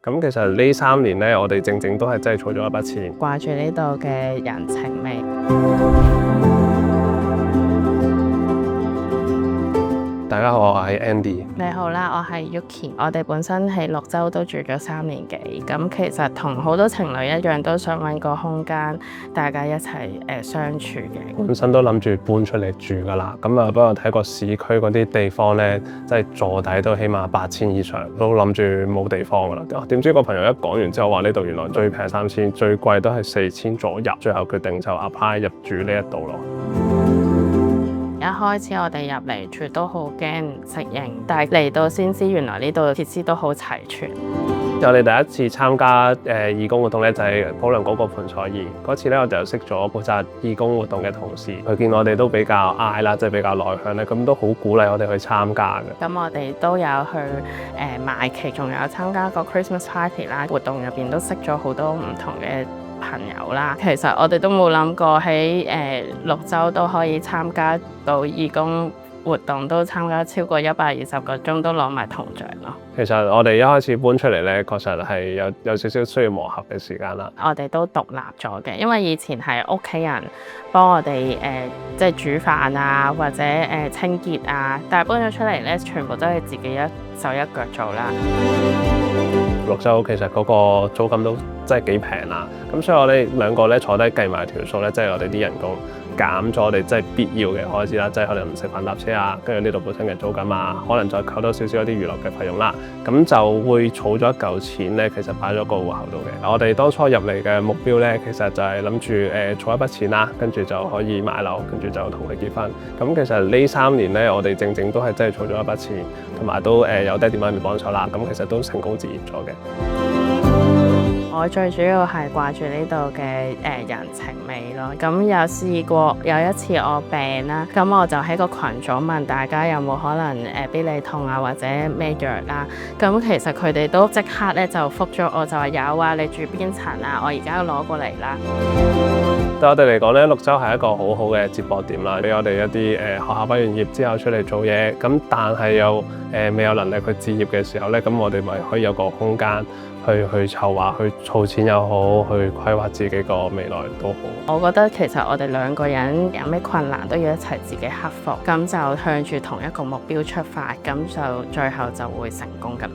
咁其實呢3年咧，我哋正正都係真係儲咗一筆錢，掛住呢度嘅人情味。大家好，我係 Andy。你好啦，我係 Yuki。我哋本身喺綠洲都住咗3年幾，咁其實同好多情侶一樣，都想搵個空間大家一齊相處嘅。本身都諗住搬出嚟住噶啦，咁啊不過睇個市區嗰啲地方咧，即係坐底都起碼8000以上，都諗住冇地方噶啦。點知個朋友一講完之後話呢度原來最平3000，最貴都係4000左右，最後決定就 apply 入住呢一度咯。一開始我哋入嚟住都好驚唔適應，但係嚟到先知原來呢度設施都好齊全。我哋第一次參加義工活動咧，就係普良嗰個盆菜義嗰次咧，我就識咗負責義工活動嘅同事。佢見我哋都比較 I 啦，即係比較內向咧，咁都好鼓勵我哋去參加嘅。咁我哋都有去買旗，仲有參加個 Christmas party 啦。活動入邊都識咗好多唔同嘅朋友啦。其實我哋都冇諗過喺綠洲都可以參加到義工活動，都參加超過120個鐘，都攞埋銅獎咯。其實我哋一開始搬出嚟咧，確實係有少少需要磨合嘅時間啦。我哋都獨立咗嘅，因為以前係屋企人幫我哋即係煮飯啊，或者清潔啊，但係搬咗出嚟咧，全部都係自己一手一腳做啦。綠洲其實嗰個租金都真係幾平啦，咁所以我哋兩個咧坐低計埋條數咧，即係我哋啲人工減咗我哋真係必要嘅開支啦，即係可能食飯搭車啊，跟住呢度本身嘅租金啊，可能再扣多少少一啲娛樂嘅費用啦，咁就會儲咗一嚿錢咧，其實擺咗個戶口度嘅。我哋當初入嚟嘅目標咧，其實就係諗住儲一筆錢啦，跟住就可以買樓，跟住就同佢結婚。咁其實呢3年咧，我哋正正都係真係儲咗一筆錢，同埋都有爹哋媽咪幫手啦，咁其實都成功置業咗嘅。我最主要係掛住呢度嘅人情味咯。咁有試過有一次我病啦，咁我就喺個群組問大家有冇可能必理痛啊或者咩藥啦。咁其實佢哋都即刻咧就覆咗我，就話有啊，你住邊層啊？我而家攞過嚟啦。對我哋嚟講咧，綠洲係一個好好嘅接駁點啦，俾我哋一啲學校畢完業之後出嚟做嘢，咁但係又未有能力去置業嘅時候咧，咁我哋咪可以有個空間去籌劃、去儲錢又好，去規劃自己個未來都好。我覺得其實我哋2個人有咩困難都要一齊自己克服，咁就向住同一個目標出發，咁就最後就會成功㗎啦。